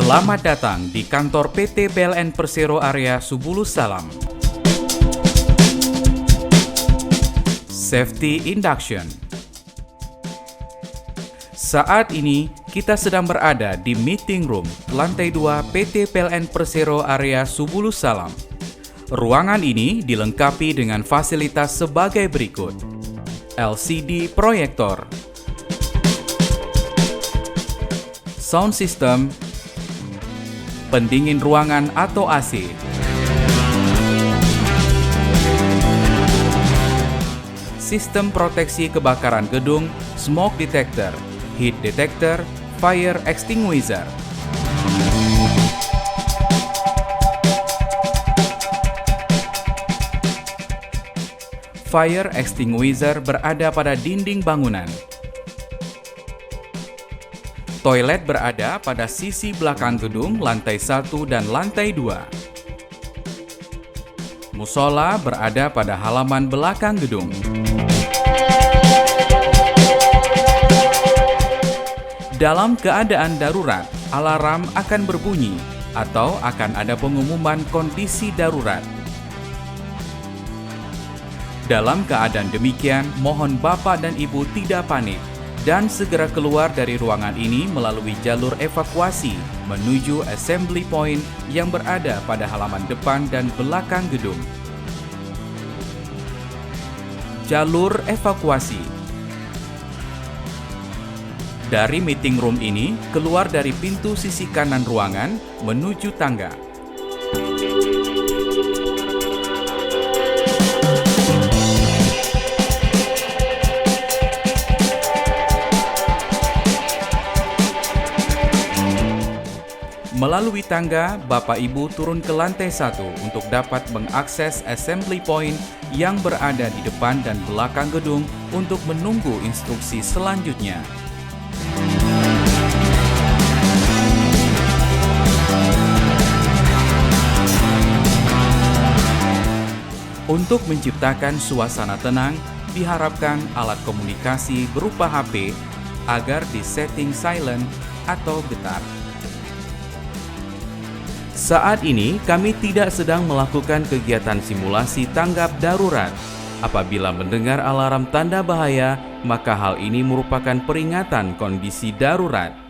Selamat datang di kantor PT PLN Persero Area Subulus Salam. Safety Induction. Saat ini kita sedang berada di meeting room lantai 2 PT PLN Persero Area Subulus Salam. Ruangan ini dilengkapi dengan fasilitas sebagai berikut: LCD proyektor, sound system, pendingin ruangan atau AC, sistem proteksi kebakaran gedung, smoke detector, heat detector, fire extinguisher. Fire extinguisher berada pada dinding bangunan. Toilet berada pada sisi belakang gedung lantai 1 dan lantai 2. Musola berada pada halaman belakang gedung. Dalam keadaan darurat, alarm akan berbunyi atau akan ada pengumuman kondisi darurat. Dalam keadaan demikian, mohon Bapak dan Ibu tidak panik dan segera keluar dari ruangan ini melalui jalur evakuasi menuju assembly point yang berada pada halaman depan dan belakang gedung. Jalur evakuasi. Dari meeting room ini, keluar dari pintu sisi kanan ruangan menuju tangga. Melalui tangga, Bapak Ibu turun ke lantai 1 untuk dapat mengakses assembly point yang berada di depan dan belakang gedung untuk menunggu instruksi selanjutnya. Untuk menciptakan suasana tenang, diharapkan alat komunikasi berupa HP agar disetting silent atau getar. Saat ini, kami tidak sedang melakukan kegiatan simulasi tanggap darurat. Apabila mendengar alarm tanda bahaya, maka hal ini merupakan peringatan kondisi darurat.